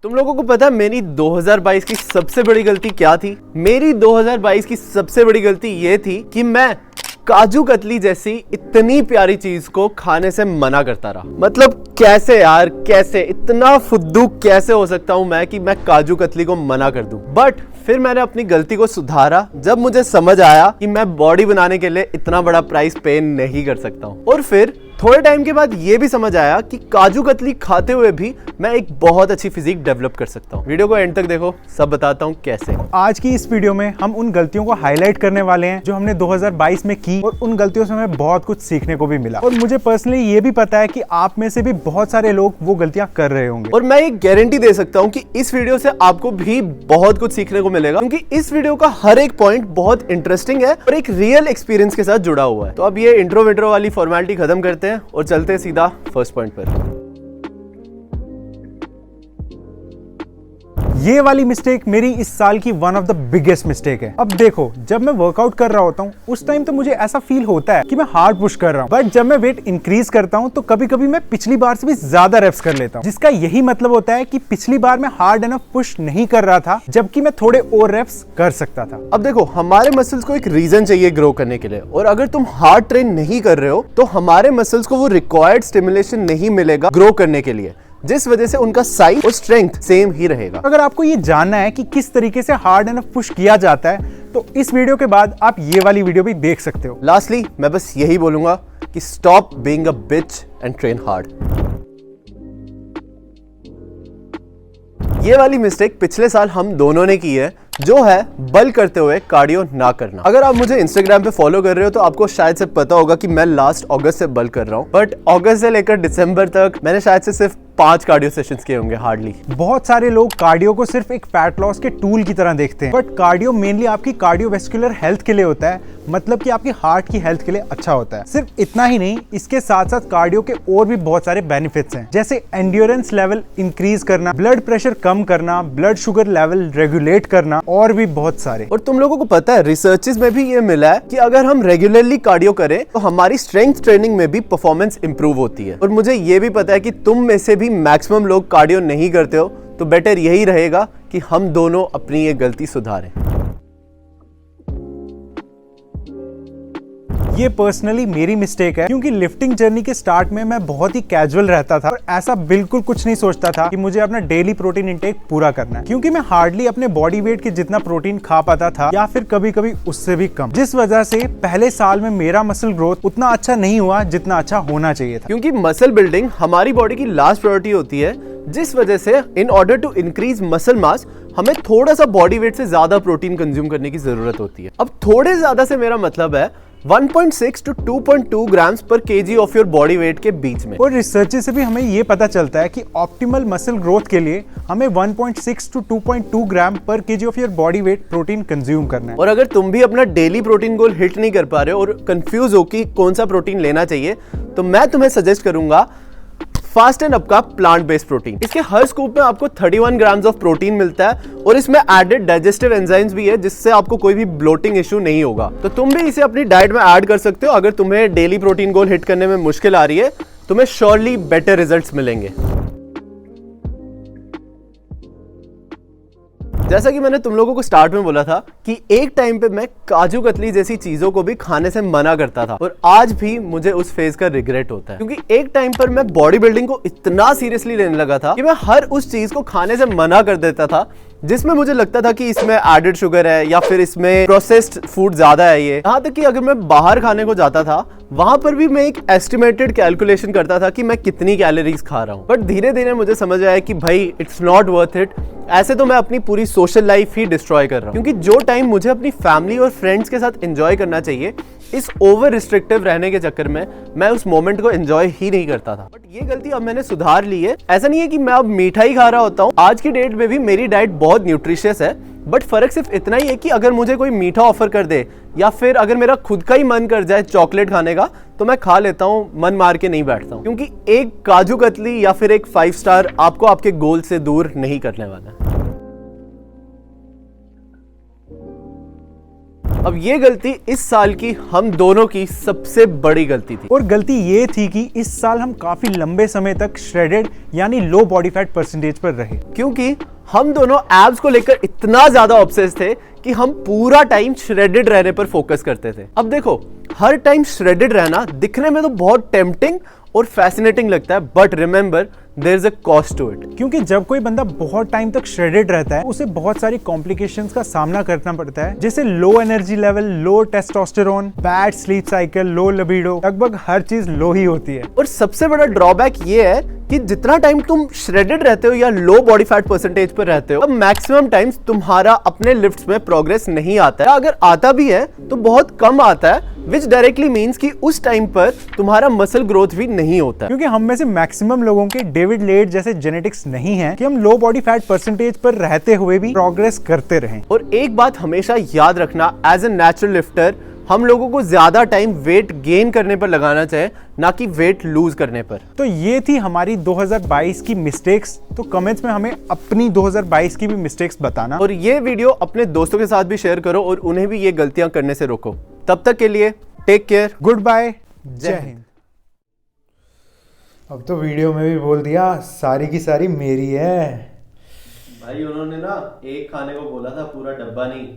तुम लोगों को पता है मेरी 2022 की सबसे बड़ी गलती क्या थी? मेरी 2022 की सबसे बड़ी गलती ये थी कि मैं काजू कतली जैसी इतनी प्यारी चीज को खाने से मना करता रहा। मतलब कैसे यार, कैसे इतना फुद्दू कैसे हो सकता हूं मैं कि मैं काजू कतली को मना कर दूं। बट फिर मैंने अपनी गलती को सुधारा जब मुझे समझ आया कि मैं बॉडी बनाने के लिए इतना बड़ा प्राइस पे नहीं कर सकता हूं। और फिर थोड़े टाइम के बाद ये भी समझ आया कि काजू कतली खाते हुए भी मैं एक बहुत अच्छी फिजिक डेवलप कर सकता हूँ। वीडियो को एंड तक देखो, सब बताता हूँ कैसे। आज की इस वीडियो में हम उन गलतियों को हाईलाइट करने वाले हैं जो हमने 2022 में की और उन गलतियों से हमें बहुत कुछ सीखने को भी मिला। और मुझे पर्सनली ये भी पता है कि आप में से भी बहुत सारे लोग वो गलतियां कर रहे होंगे। और मैं एक गारंटी दे सकता हूँ कि इस वीडियो से आपको भी बहुत कुछ सीखने को मिलेगा, क्योंकि इस वीडियो का हर एक पॉइंट बहुत इंटरेस्टिंग है और एक रियल एक्सपीरियंस के साथ जुड़ा हुआ है। तो अब ये इंट्रो विट्रो वाली फॉर्मेलिटी खत्म करते हैं और चलते हैं सीधा फर्स्ट पॉइंट पर। ये वाली मिस्टेक मेरी इस साल की one of the biggest mistake है। अब देखो, जब मैं वर्कआउट कर रहा होता हूँ उस टाइम तो मुझे ऐसा फील होता है कि मैं हार्ड पुश कर रहा हूँ, बट जब मैं वेट इंक्रीज करता हूँ तो कभी कभी मैं पिछली बार से भी ज्यादा रेप्स कर लेता हूँ, जिसका यही मतलब होता है कि पिछली बार मैं हार्ड एनफ पुश नहीं कर रहा था, जबकि मैं थोड़े और रेप्स कर सकता था। अब देखो, हमारे मसल्स को एक रीजन चाहिए ग्रो करने के लिए, और अगर तुम हार्ड ट्रेन नहीं कर रहे हो तो हमारे मसल्स को वो रिक्वायर्ड स्टिमुलेशन नहीं मिलेगा ग्रो करने के लिए, जिस वजह से उनका साइज और स्ट्रेंथ सेम ही रहेगा। अगर आपको ये जानना है कि किस तरीके से हार्ड एनफ पुश किया जाता है तो इस वीडियो के बाद आप ये वाली वीडियो भी देख सकते हो। लास्टली मैं बस यही बोलूंगा कि stop being a beach and train hard. ये वाली मिस्टेक पिछले साल हम दोनों ने की है, जो है बल्क करते हुए कार्डियो ना करना। अगर आप मुझे इंस्टाग्राम पे फॉलो कर रहे हो तो आपको शायद से पता होगा कि मैं लास्ट अगस्त से बल्क कर रहा हूँ, बट अगस्त से लेकर दिसंबर तक मैंने शायद से सिर्फ 5 कार्डियो सेशंस किए होंगे हार्डली। बहुत सारे लोग कार्डियो को सिर्फ एक फैट लॉस के टूल की तरह देखते हैं, बट कार्डियो मेनली आपकी कार्डियोवैस्कुलर हेल्थ के लिए होता है, मतलब कि आपकी हार्ट की हेल्थ के लिए अच्छा होता है। सिर्फ इतना ही नहीं, इसके साथ साथ कार्डियो के और भी बहुत सारे बेनिफिट्स हैं, जैसे एंड्योरेंस लेवल इंक्रीज करना, ब्लड प्रेशर कम करना, ब्लड शुगर लेवल रेगुलेट करना और भी बहुत सारे। और तुम लोगों को पता है रिसर्चेस में भी ये मिला है कि अगर हम रेगुलरली कार्डियो करें तो हमारी स्ट्रेंथ ट्रेनिंग में भी परफॉर्मेंस इंप्रूव होती है। और मुझे ये भी पता है कि तुम में से भी मैक्सिमम लोग कार्डियो नहीं करते हो, तो बेटर यही रहेगा कि हम दोनों अपनी ये गलती सुधारें। ये पर्सनली मेरी मिस्टेक है, क्योंकि लिफ्टिंग जर्नी के स्टार्ट में मैं बहुत ही कैजुअल रहता था और ऐसा बिल्कुल कुछ नहीं सोचता था कि मुझे अपना डेली प्रोटीन इंटेक पूरा करना है, क्योंकि मैं हार्डली अपने बॉडी वेट के जितना प्रोटीन खा पाता था या फिर कभी कभी उससे भी कम, जिस वजह से पहले साल में मेरा मसल ग्रोथ उतना अच्छा नहीं हुआ जितना अच्छा होना चाहिए था। क्योंकि मसल बिल्डिंग हमारी बॉडी की लास्ट प्रायोरिटी होती है, जिस वजह से in order to increase muscle mass हमें थोड़ा सा बॉडी वेट से ज्यादा प्रोटीन कंज्यूम करने की जरूरत होती है। अब थोड़े ज्यादा से मेरा मतलब है 1.6 to 2.2 ग्राम्स पर KG of your body weight के बीच में। और रिसर्च से भी हमें ये पता चलता है कि ऑप्टिमल मसल ग्रोथ के लिए हमें 1.6 to 2.2 ग्राम पर KG of your body weight protein consume करना है। और अगर तुम भी अपना डेली प्रोटीन गोल हिट नहीं कर पा रहे हो और कंफ्यूज हो कि कौन सा प्रोटीन लेना चाहिए, तो मैं तुम्हें सजेस्ट करूंगा फास्ट एंड अप का प्लांट बेस्ड प्रोटीन। इसके हर स्कूप में आपको 31 ग्राम्स ऑफ प्रोटीन मिलता है और इसमें एडेड डाइजेस्टिव एंजाइम्स भी है, जिससे आपको कोई भी ब्लोटिंग इश्यू नहीं होगा। तो तुम भी इसे अपनी डाइट में ऐड कर सकते हो। अगर तुम्हें डेली प्रोटीन गोल हिट करने में मुश्किल आ रही है, तुम्हें श्योरली बेटर रिजल्ट्स मिलेंगे। जैसा कि मैंने तुम लोगों को स्टार्ट में बोला था कि एक टाइम पे मैं काजू कतली जैसी चीजों को भी खाने से मना करता था, और आज भी मुझे उस फेज का रिग्रेट होता है, क्योंकि एक टाइम पर मैं बॉडी बिल्डिंग को इतना सीरियसली लेने लगा था कि मैं हर उस चीज को खाने से मना कर देता था जिसमें मुझे लगता था कि इसमें एडेड शुगर है या फिर इसमें प्रोसेस्ड फूड ज्यादा है। ये यहाँ तक कि अगर मैं बाहर खाने को जाता था वहां पर भी मैं एक एस्टिमेटेड कैलकुलेशन करता था कि मैं कितनी कैलोरीज खा रहा हूँ। बट धीरे धीरे मुझे समझ आया कि भाई इट्स नॉट वर्थ इट। ऐसे तो मैं अपनी पूरी सोशल लाइफ ही डिस्ट्रॉय कर रहा हूँ, क्योंकि जो टाइम मुझे अपनी फैमिली और फ्रेंड्स के साथ एंजॉय करना चाहिए, इस ओवर रिस्ट्रिक्टिव रहने के चक्कर में मैं उस मोमेंट को एंजॉय ही नहीं करता था। बट ये गलती अब मैंने सुधार ली है। ऐसा नहीं है कि मैं अब मीठा ही खा रहा होता हूँ। आज की डेट में भी मेरी डाइट बहुत न्यूट्रिशियस है, बट फर्क सिर्फ इतना ही है कि अगर मुझे कोई मीठा ऑफर कर दे या फिर अगर मेरा खुद का ही मन कर जाए चॉकलेट खाने का, तो मैं खा लेता हूँ, मन मार के नहीं बैठता हूँ, क्योंकि एक काजू कतली या फिर एक 5 स्टार आपको आपके गोल से दूर नहीं करने वाला है। अब ये गलती इस साल की हम दोनों की सबसे बड़ी गलती थी। और गलती ये थी कि इस साल हम काफी लंबे समय तक श्रेडेड यानी लो बॉडी फैट परसेंटेज पर रहे, क्योंकि हम दोनों एब्स को लेकर इतना ज्यादा ऑब्सेस्ड थे कि हम पूरा टाइम श्रेडेड रहने पर फोकस करते थे। अब देखो, हर टाइम श्रेडेड रहना दिखने में तो बहुत टेम्पटिंग और फैसिनेटिंग लगता है, but remember there is a cost to it. क्योंकि जब कोई बंदा बहुत टाइम तक श्रेडेड रहता है उसे बहुत सारी कॉम्प्लिकेशंस का सामना करना पड़ता है, जैसे low energy level, low testosterone, bad sleep cycle, low libido, लगभग हर चीज लो ही होती है। और सबसे बड़ा ड्रॉबैक ये है कि जितना टाइम तुम श्रेडेड रहते हो या लो बॉडी फैट परसेंटेज पर रहते हो, अब मैक्सिमम टाइम्स तुम्हारा अपने लिफ्ट्स में प्रोग्रेस नहीं आता है। अगर आता भी है तो बहुत कम आता है, विच डायरेक्टली मीन्स कि उस टाइम पर तुम्हारा मसल ग्रोथ भी नहीं होता है। क्योंकि हम में से मैक्सिमम लोगों के डेविड लेट जैसे जेनेटिक्स नहीं है कि हम लो बॉडी फैट परसेंटेज पर रहते हुए भी प्रोग्रेस करते रहें। और एक बात हमेशा याद रखना, एज ए नेचुरल लिफ्टर हम लोगों को ज्यादा टाइम वेट गेन करने पर लगाना चाहिए, ना कि वेट लूज करने पर। तो ये थी हमारी 2022 की मिस्टेक्स। तो कमेंट्स में हमें अपनी 2022 की भी मिस्टेक्स बताना, और ये वीडियो अपने दोस्तों के साथ भी शेयर करो और उन्हें भी ये गलतियां करने से रोको। तब तक के लिए टेक केयर, गुड बाय, जय हिंद। अब तो वीडियो में भी बोल दिया, सारी की सारी मेरी है भाई उन्होंने ना एक खाने को बोला था, पूरा डब्बा नहीं।